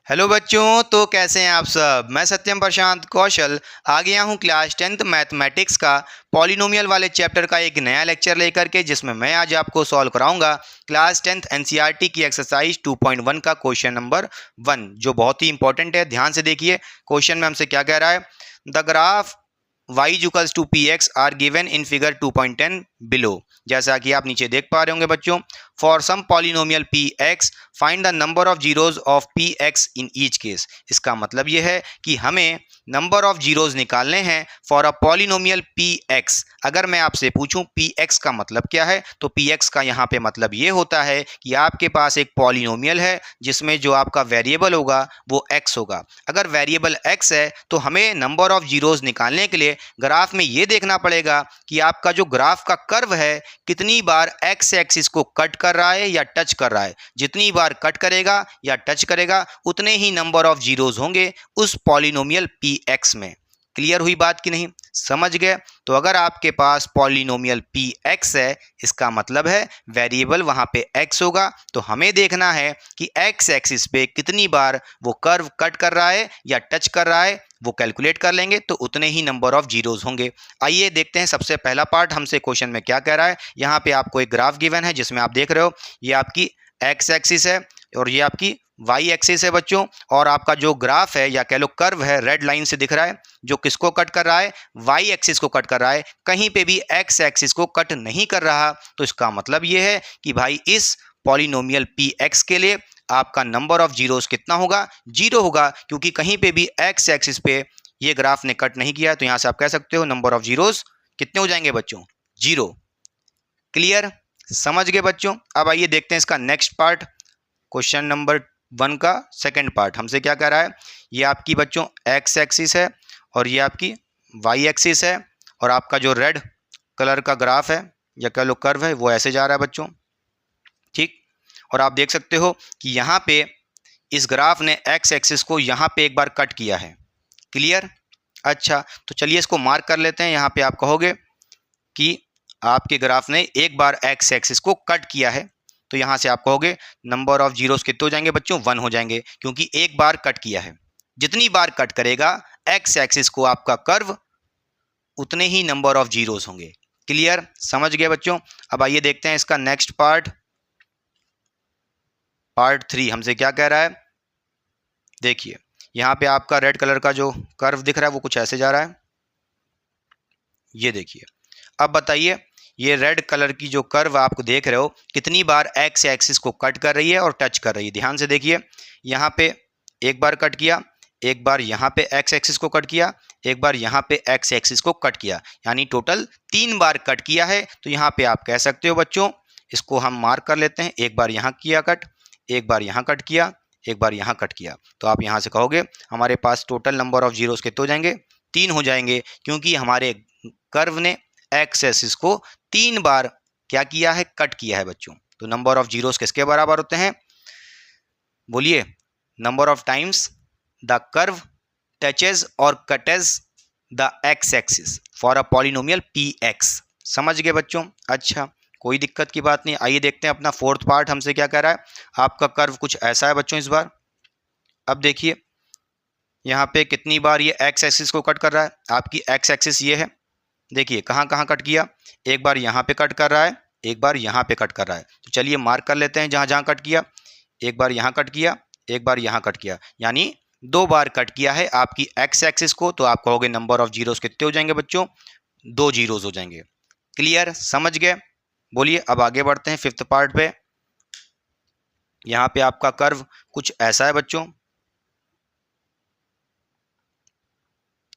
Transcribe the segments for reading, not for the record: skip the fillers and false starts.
Hello बच्चों, तो कैसे हैं आप सब। मैं सत्यम प्रशांत कौशल आ गया हूं क्लास 10th मैथमेटिक्स का पॉलिनोमियल वाले चैप्टर का एक नया लेक्चर लेकर के, जिसमें मैं आज आपको सॉल्व कराऊंगा क्लास 10th एनसीईआरटी की एक्सरसाइज 2.1 का क्वेश्चन नंबर 1, जो बहुत ही इंपॉर्टेंट है। ध्यान से देखिए क्वेश्चन में हमसे क्या कह रहा है। The graph y equals to P X are given in figure 2.10 below. जैसा कि आप नीचे देख पा रहे होंगे बच्चों, for some polynomial P X find the number of zeros of P X in each case. इसका मतलब यह है कि हमें नंबर ऑफ जीरोज निकालने हैं for a polynomial P x. अगर मैं आपसे पूछूं पी एक्स का मतलब क्या है, तो पी एक्स का यहाँ पे मतलब ये होता है कि आपके पास एक पॉलिनोमियल है जिसमें जो आपका वेरिएबल होगा वो एक्स होगा। अगर वेरिएबल एक्स है तो हमें नंबर ऑफ जीरोज निकालने के लिए ग्राफ में ये देखना पड़ेगा कि आपका जो ग्राफ का कर्व है कितनी बार एक्स एक्सिस को कट कर रहा है या टच कर रहा है। जितनी बार कट करेगा या टच करेगा उतने ही नंबर ऑफ जीरोज होंगे उस पॉलिनोमियल पी एक्स में। क्लियर हुई बात कि नहीं, समझ गए। तो अगर आपके पास पॉलिनोमियल पी एक्स है, इसका मतलब है वेरिएबल वहां पे एक्स होगा, तो हमें देखना है कि एक्स एक्सिस पे कितनी बार वो कर्व कट कर रहा है या टच कर रहा है। वो कैलकुलेट कर लेंगे तो उतने ही नंबर ऑफ जीरोज होंगे। आइए देखते हैं सबसे पहला पार्ट हमसे क्वेश्चन में क्या कह रहा है। यहाँ पे आपको एक ग्राफ गिवन है जिसमें आप देख रहे हो ये आपकी एक्स एक्सिस है और ये आपकी वाई एक्सिस है बच्चों। और आपका जो ग्राफ है या कह लो कर्व है रेड लाइन से दिख रहा है, जो किसको कट कर रहा है, वाई एक्सिस को कट कर रहा है। कहीं पे भी एक्स एक्सिस को कट नहीं कर रहा। तो इसका मतलब ये है कि भाई इस पॉलिनोमियल पी एक्स के लिए आपका नंबर ऑफ जीरोस कितना होगा, जीरो होगा, क्योंकि कहीं पे भी एक्स एक्सिस पे ये ग्राफ ने कट नहीं किया। तो यहां से आप कह सकते हो नंबर ऑफ जीरोस कितने हो जाएंगे बच्चों, जीरो। क्लियर, समझ गए बच्चों। अब आइए देखते हैं इसका नेक्स्ट पार्ट, क्वेश्चन नंबर 1 का सेकंड पार्ट हमसे क्या कह रहा है। ये आपकी बच्चों एक्स एक्सिस है और ये आपकी वाई एक्सिस है, और आपका जो रेड कलर का ग्राफ है या कह लो कर्व है वो ऐसे जा रहा है बच्चों, ठीक। और आप देख सकते हो कि यहाँ पे इस ग्राफ ने एक्स एक्सिस को यहाँ पे एक बार कट किया है। क्लियर, अच्छा तो चलिए इसको मार्क कर लेते हैं। यहाँ पे आप कहोगे कि आपके ग्राफ ने एक बार एक्स एक्सिस को कट किया है, तो यहां से आप कहोगे नंबर ऑफ जीरोस कितने हो जाएंगे बच्चों, 1 हो जाएंगे, क्योंकि एक बार कट किया है। जितनी बार कट करेगा एक्स एक्सिस को आपका कर्व उतने ही नंबर ऑफ जीरोस होंगे। क्लियर, समझ गए बच्चों। अब आइए देखते हैं इसका नेक्स्ट पार्ट, पार्ट 3 हमसे क्या कह रहा है। देखिए यहां पे आपका रेड कलर का जो कर्व दिख रहा है वो कुछ ऐसे जा रहा है, ये देखिए। अब बताइए ये रेड कलर की जो कर्व आप देख रहे हो कितनी बार एक्स एक्सिस को कट कर रही है और टच कर रही है। ध्यान से देखिए, यहाँ पे एक बार कट किया, एक बार यहाँ पे एक्स एक्सिस को कट किया, एक बार यहाँ पे एक्स एक्सिस को कट किया, यानी टोटल 3 बार कट किया है। तो यहाँ पे आप कह सकते हो बच्चों, इसको हम मार्क कर लेते हैं। एक बार यहाँ किया कट, एक बार यहाँ कट किया, एक बार यहाँ कट किया। तो आप यहाँ से कहोगे हमारे पास टोटल नंबर ऑफ जीरोस कितने हो जाएंगे, 3 हो जाएंगे, क्योंकि हमारे कर्व ने एक्स एक्सिस को 3 बार क्या किया है, कट किया है बच्चों। तो नंबर ऑफ जीरोस किसके बराबर होते हैं, बोलिए, number of times the curve touches or cuts the x axis for a polynomial P x. समझ गए बच्चों, अच्छा कोई दिक्कत की बात नहीं। आइए देखते हैं अपना फोर्थ पार्ट हमसे क्या कह रहा है। आपका कर्व कुछ ऐसा है बच्चों इस बार। अब देखिए यहाँ पे कितनी बार ये एक्स एक्सिस को कट कर रहा है। आपकी एक्स एक्सिस ये है, देखिए कहाँ कहाँ कट किया, एक बार यहाँ पे कट कर रहा है, एक बार यहाँ पे कट कर रहा है। तो चलिए मार्क कर लेते हैं जहाँ जहाँ कट किया। एक बार यहाँ कट किया, एक बार यहाँ कट किया, यानी 2 बार कट किया है आपकी एक्स एक्सिस को। तो आप कहोगे नंबर ऑफ जीरोस कितने हो जाएंगे बच्चों, 2 जीरोस हो जाएंगे। क्लियर, समझ गए। बोलिए अब आगे बढ़ते हैं फिफ्थ पार्ट पे। यहाँ पे आपका कर्व कुछ ऐसा है बच्चों,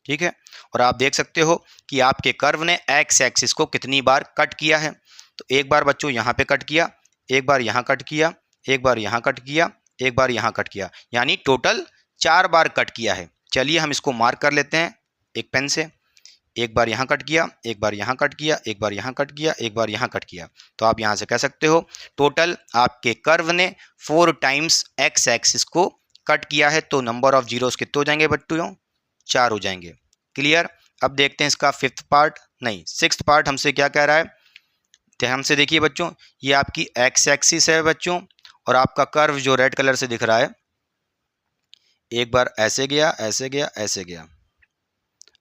ठीक है। और आप देख सकते हो कि आपके कर्व ने एक्स एक्सिस को कितनी बार कट किया है। तो एक बार बच्चों यहाँ पे कट किया, एक बार यहाँ कट किया, एक बार यहाँ कट किया, एक बार यहाँ कट किया, यानी टोटल 4 बार कट किया है। चलिए हम इसको मार्क कर लेते हैं एक पेन से। एक बार यहाँ कट किया, एक बार यहाँ कट किया, एक बार यहाँ कट किया, एक बार यहाँ कट किया। तो आप यहाँ से कह सकते हो टोटल आपके कर्व ने 4 टाइम्स एक्स एक्सिस को कट किया है। तो नंबर ऑफ जीरोस कितने हो जाएंगे बच्चों, 4 हो जाएंगे। क्लियर, अब देखते हैं इसका फिफ्थ पार्ट, नहीं सिक्स्थ पार्ट हमसे क्या कह रहा है। ध्यान से देखिए बच्चों, ये आपकी एक्स एक्सिस है बच्चों, और आपका कर्व जो रेड कलर से दिख रहा है एक बार ऐसे गया, ऐसे गया, ऐसे गया।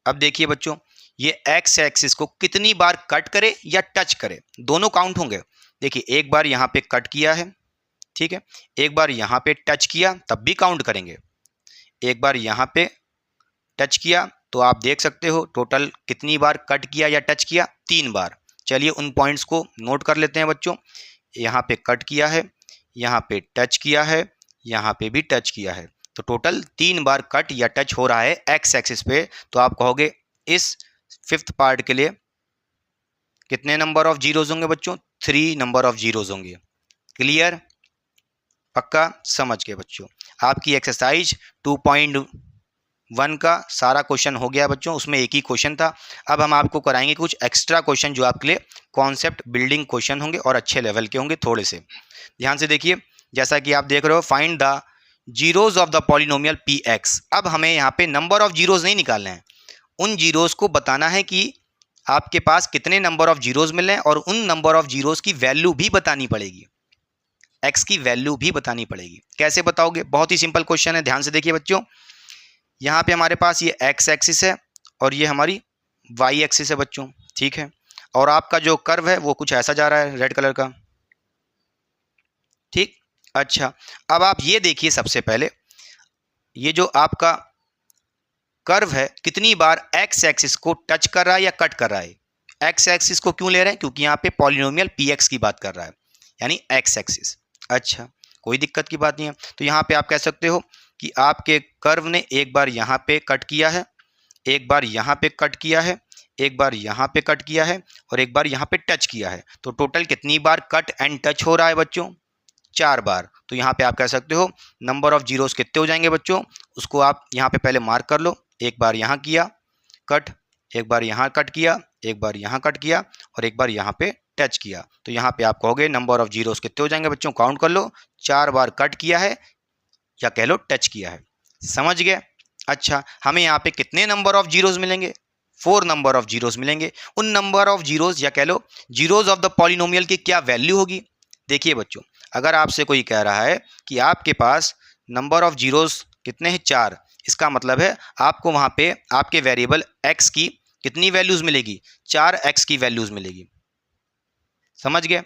अब देखिए बच्चों, ये एक्स एक्सिस को कितनी बार कट करे या टच करे, दोनों काउंट होंगे। देखिए एक बार यहाँ पे कट किया है, ठीक है, एक बार यहाँ पे टच किया तब भी काउंट करेंगे, एक बार यहाँ पे टच किया, तो आप देख सकते हो टोटल कितनी बार कट किया या टच किया, 3 बार। चलिए उन पॉइंट्स को नोट कर लेते हैं बच्चों। यहाँ पे कट किया है, यहाँ पे टच किया है, यहाँ पे भी टच किया है, तो टोटल 3 बार कट या टच हो रहा है एक्स एक्सिस पे। तो आप कहोगे इस फिफ्थ पार्ट के लिए कितने नंबर ऑफ जीरोज होंगे बच्चों, 3 नंबर ऑफ जीरोज होंगे। क्लियर, पक्का समझ के बच्चों। आपकी एक्सरसाइज 2.1 का सारा क्वेश्चन हो गया बच्चों, उसमें एक ही क्वेश्चन था। अब हम आपको कराएंगे कुछ एक्स्ट्रा क्वेश्चन जो आपके लिए कॉन्सेप्ट बिल्डिंग क्वेश्चन होंगे और अच्छे लेवल के होंगे थोड़े से। ध्यान से देखिए, जैसा कि आप देख रहे हो, find the zeros of the polynomial P x. अब हमें यहाँ पे नंबर ऑफ जीरोज नहीं निकालने हैं, उन जीरोज को बताना है कि आपके पास कितने नंबर ऑफ जीरोज मिल रहे हैं, और उन नंबर ऑफ जीरोज की वैल्यू भी बतानी पड़ेगी, एक्स की वैल्यू भी बतानी पड़ेगी। कैसे बताओगे, बहुत ही सिंपल क्वेश्चन है। ध्यान से देखिए बच्चों, यहाँ पे हमारे पास ये एक्स एक्सिस है और ये हमारी वाई एक्सिस है बच्चों, ठीक है, और आपका जो कर्व है वो कुछ ऐसा जा रहा है रेड कलर का, ठीक। अच्छा, अब आप ये देखिए, सबसे पहले ये जो आपका कर्व है कितनी बार एक्स एक्सिस को टच कर रहा है या कट कर रहा है। एक्स एक्सिस को क्यों ले रहे हैं, क्योंकि यहाँ पे पॉलिनोमियल पी एक्स की बात कर रहा है, यानी एक्स एक्सिस। अच्छा, कोई दिक्कत की बात नहीं है। तो यहाँ पे आप कह सकते हो कि आपके कर्व ने एक बार यहाँ पे कट किया है, एक बार यहाँ पे कट किया है, एक बार यहाँ पे कट किया है, और एक बार यहाँ पे टच किया है। तो टोटल कितनी बार कट एंड टच हो रहा है बच्चों, 4 बार। तो यहाँ पे आप कह सकते हो नंबर ऑफ जीरोस कितने हो जाएंगे बच्चों, उसको आप यहाँ पे पहले मार्क कर लो। एक बार यहाँ किया कट, एक बार यहाँ कट किया, एक बार यहाँ कट किया, और एक बार यहाँ पे टच किया। तो यहाँ पे आप कहोगे नंबर ऑफ जीरोस कितने हो जाएंगे बच्चों, काउंट कर लो, 4 बार कट किया है या कह लो टच किया है। समझ गए। अच्छा, हमें यहाँ पे कितने नंबर ऑफ जीरोस मिलेंगे, 4 नंबर ऑफ जीरोस मिलेंगे। उन नंबर ऑफ जीरोस या कह लो जीरोस ऑफ द पॉलिनोमियल की क्या वैल्यू होगी। देखिए बच्चों, अगर आपसे कोई कह रहा है कि आपके पास नंबर ऑफ जीरोस कितने हैं, 4, इसका मतलब है आपको वहाँ पे आपके वेरिएबल x की कितनी वैल्यूज मिलेगी, 4x की वैल्यूज मिलेगी। समझ गए।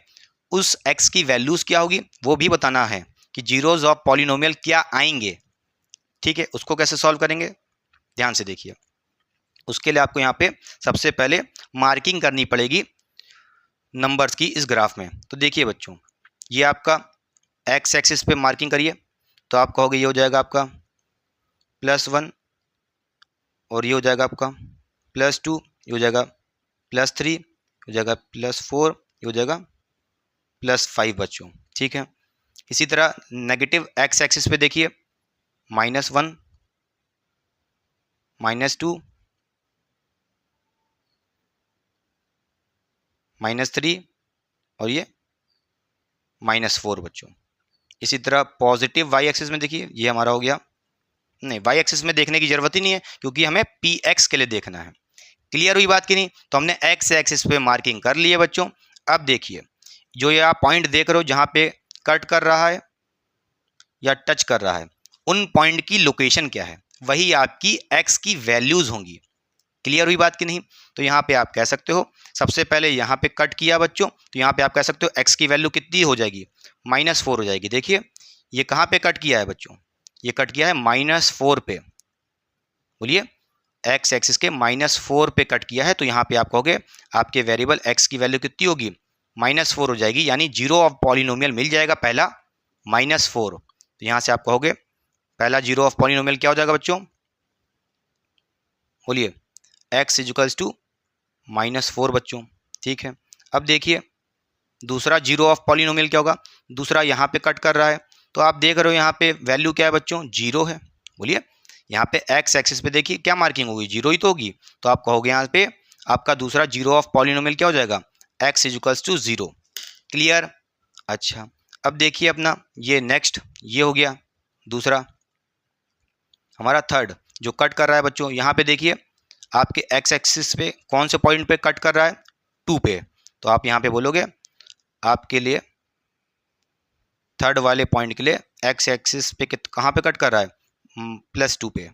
उस x की वैल्यूज क्या होगी वो भी बताना है कि जीरोस ऑफ पॉलिनोमियल क्या आएंगे, ठीक है। उसको कैसे सॉल्व करेंगे, ध्यान से देखिए। उसके लिए आपको यहाँ पे सबसे पहले मार्किंग करनी पड़ेगी नंबर्स की इस ग्राफ में। तो देखिए बच्चों, ये आपका एक्स एक्सिस पे मार्किंग करिए, तो आप कहोगे ये हो जाएगा आपका +1, और ये हो जाएगा आपका +2, ये हो जाएगा +3, हो जाएगा +4, ये हो जाएगा +5 बच्चों, ठीक है। इसी तरह नेगेटिव एक्स एक्सिस पे देखिए, -1, -2, -3, और ये -4 बच्चों। इसी तरह पॉजिटिव वाई एक्सिस में देखिए, ये हमारा हो गया, नहीं वाई एक्सिस में देखने की जरूरत ही नहीं है क्योंकि हमें पी एक्स के लिए देखना है। क्लियर हुई बात की नहीं। तो हमने एक्स एक्सिस पे मार्किंग कर ली है बच्चों। अब देखिए, जो ये आप पॉइंट देख रहे हो जहाँ पे कट कर रहा है या टच कर रहा है, उन पॉइंट की लोकेशन क्या है, वही आपकी एक्स की वैल्यूज होंगी। क्लियर हुई बात की नहीं। तो यहाँ पे आप कह सकते हो, सबसे पहले यहाँ पे कट किया बच्चों, तो यहाँ पे आप कह सकते हो एक्स की वैल्यू कितनी हो जाएगी, -4 हो जाएगी। देखिए ये कहाँ पे कट किया है बच्चों, ये कट किया है -4 पे। बोलिए, एक्स एक्सिस के -4 पे कट किया है, तो यहाँ पे आप कहोगे आपके वेरिएबल एक्स की वैल्यू कितनी होगी, -4 हो जाएगी, यानी जीरो ऑफ पॉलिनोमियल मिल जाएगा पहला, -4। तो यहाँ से आप कहोगे पहला जीरो ऑफ पॉलिनोमियल क्या हो जाएगा बच्चों, बोलिए x इजिकल्स टू -4 बच्चों, ठीक है। अब देखिए दूसरा जीरो ऑफ पॉलिनोमियल क्या होगा, दूसरा यहाँ पे कट कर रहा है, तो आप देख रहे हो यहाँ पे वैल्यू क्या है बच्चों, 0 है। बोलिए, यहाँ पे एक्स एक्सिस पे देखिए क्या मार्किंग होगी, 0 ही तो होगी। तो आप कहोगे यहाँ पे आपका दूसरा जीरो ऑफ पॉलिनोमियल क्या हो जाएगा, x इजिकल्स टू 0। क्लियर। अच्छा, अब देखिए अपना ये नेक्स्ट, ये हो गया दूसरा हमारा थर्ड जो कट कर रहा है बच्चों। यहाँ पे देखिए आपके एक्स एक्सिस पे कौन से पॉइंट पे कट कर रहा है, 2 पे। तो आप यहाँ पे बोलोगे आपके लिए थर्ड वाले पॉइंट के लिए एक्स एक्सिस पे कहाँ पे कट कर रहा है, +2 पे।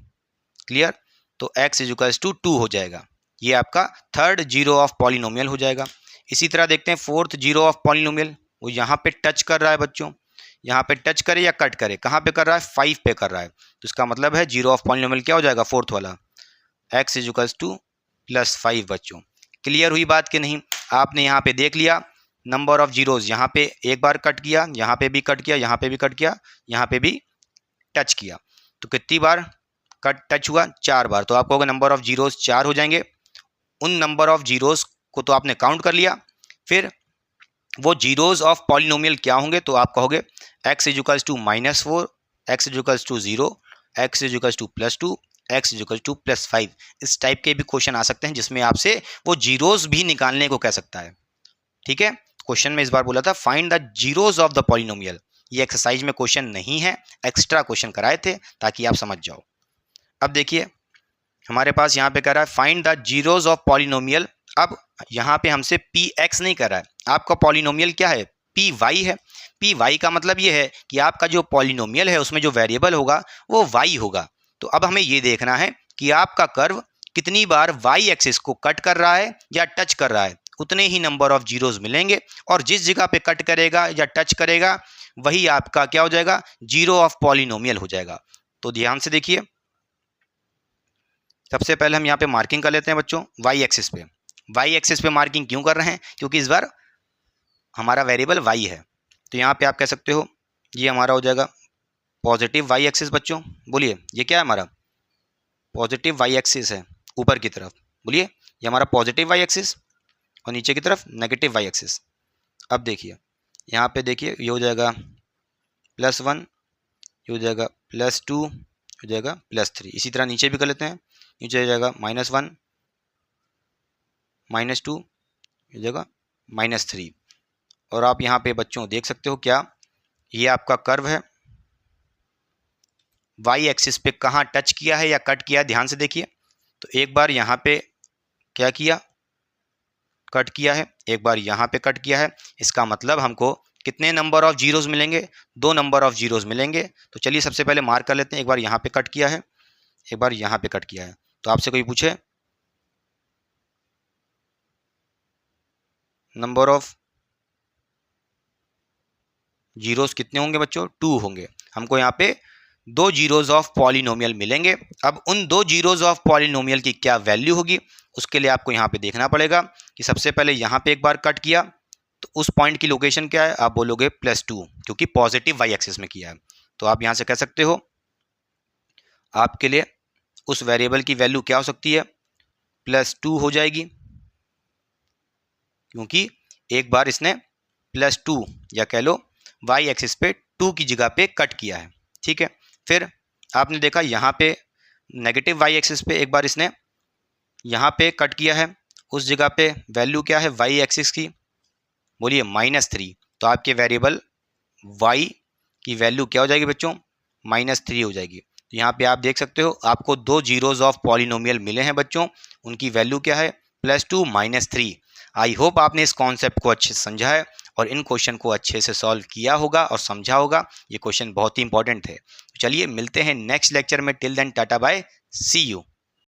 क्लियर? तो x इज इक्वल्स टू 2 हो जाएगा। ये आपका थर्ड जीरो ऑफ पॉलिनोमियल हो जाएगा। इसी तरह देखते हैं फोर्थ जीरो ऑफ पॉलिनोमियल, वो यहाँ पे टच कर रहा है बच्चों, यहाँ पे टच करे या कट करे, कहाँ पे कर रहा है, 5 पे कर रहा है। तो इसका मतलब है जीरो ऑफ पॉलिनोमियल क्या हो जाएगा, फोर्थ वाला, x इज इक्वल्स टू +5 बच्चों। क्लियर हुई बात कि नहीं? आपने यहाँ पे देख लिया नंबर ऑफ जीरोज, यहाँ पे एक बार कट किया, यहाँ पे भी कट किया, यहाँ पे भी कट किया, यहाँ पे भी टच किया, तो कितनी बार कट टच हुआ, 4 बार। तो आप कहोगे नंबर ऑफ जीरोज 4 हो जाएंगे। उन नंबर ऑफ जीरोज को तो आपने काउंट कर लिया, फिर वो जीरोज ऑफ पॉलिनोमियल क्या होंगे, तो आप कहोगे x is equals to -4, x is equals to 0, x is equals to +2, x is equals to +5। इस टाइप के भी क्वेश्चन आ सकते हैं जिसमें आपसे वो जीरोज भी निकालने को कह सकता है। ठीक है, क्वेश्चन में इस बार बोला था find the zeros of the polynomial. ये एक्सरसाइज में क्वेश्चन नहीं है, एक्स्ट्रा क्वेश्चन कराए थे ताकि आप समझ जाओ। अब देखिए हमारे पास यहाँ पे कह रहा है find the zeros of polynomial. अब यहाँ पे हमसे px नहीं कर रहा है, आपका पॉलिनोमियल क्या है, py है। py का मतलब ये है कि आपका जो पॉलिनोमियल है उसमें जो वेरिएबल होगा वो y होगा। तो अब हमें ये देखना है कि आपका कर्व कितनी बार y एक्सिस को कट कर रहा है या टच कर रहा है, उतने ही नंबर ऑफ जीरोज मिलेंगे, और जिस जगह पे कट करेगा या टच करेगा वही आपका क्या हो जाएगा, जीरो ऑफ पॉलिनोमियल हो जाएगा। तो ध्यान से देखिए, सबसे पहले हम यहाँ पे मार्किंग कर लेते हैं बच्चों y एक्सिस पे। y एक्सिस पे मार्किंग क्यों कर रहे हैं, क्योंकि इस बार हमारा वेरिएबल y है। तो यहाँ पे आप कह सकते हो ये हमारा हो जाएगा पॉजिटिव y एक्सिस। बच्चों बोलिए ये क्या है, हमारा पॉजिटिव y एक्सिस है ऊपर की तरफ, बोलिए ये हमारा पॉजिटिव y एक्सिस, और नीचे की तरफ नेगेटिव y एक्सिस। अब देखिए यहाँ पे देखिए ये हो जाएगा +1, ये हो जाएगा +2, हो जाएगा +3। इसी तरह नीचे भी कर लेते हैं, नीचे हो जाएगा -1, -2, हो जाएगा -3। और आप यहाँ पे बच्चों देख सकते हो क्या, ये आपका कर्व है, y एक्सिस पे कहाँ टच किया है या कट किया है, ध्यान से देखिए। तो एक बार यहाँ पे क्या किया, कट किया है, एक बार यहाँ पे कट किया है। इसका मतलब हमको कितने नंबर ऑफ जीरोज मिलेंगे, 2 नंबर ऑफ जीरोज मिलेंगे। तो चलिए सबसे पहले मार्क कर लेते हैं, एक बार यहाँ पे कट किया है, एक बार यहाँ पे कट किया है। तो आपसे कोई पूछे नंबर ऑफ जीरोज कितने होंगे बच्चों, 2 होंगे। हमको यहाँ पे 2 जीरोज ऑफ पॉलिनोमियल मिलेंगे। अब उन 2 जीरोज ऑफ पॉलिनोमियल की क्या वैल्यू होगी, उसके लिए आपको यहाँ पे देखना पड़ेगा कि सबसे पहले यहाँ पे एक बार कट किया तो उस पॉइंट की लोकेशन क्या है, आप बोलोगे +2, क्योंकि पॉजिटिव y एक्सिस में किया है। तो आप यहाँ से कह सकते हो आपके लिए उस वेरिएबल की वैल्यू क्या हो सकती है, +2 हो जाएगी, क्योंकि एक बार इसने +2 या कह लो y एक्सिस पे 2 की जगह पे कट किया है। ठीक है, फिर आपने देखा यहाँ पे नेगेटिव y एक्सिस पे एक बार इसने यहाँ पे कट किया है, उस जगह पे वैल्यू क्या है y एक्सिस की, बोलिए -3। तो आपके वेरिएबल y की वैल्यू क्या हो जाएगी बच्चों, -3 हो जाएगी। तो यहाँ पे आप देख सकते हो आपको 2 जीरोज ऑफ पॉलिनोमियल मिले हैं बच्चों, उनकी वैल्यू क्या है, +2 -3। आई होप आपने इस कॉन्सेप्ट को अच्छे से समझा है और इन क्वेश्चन को अच्छे से सॉल्व किया होगा और समझा होगा। ये क्वेश्चन बहुत ही इंपॉर्टेंट थे। चलिए मिलते हैं नेक्स्ट लेक्चर में, till then tata bye, see you.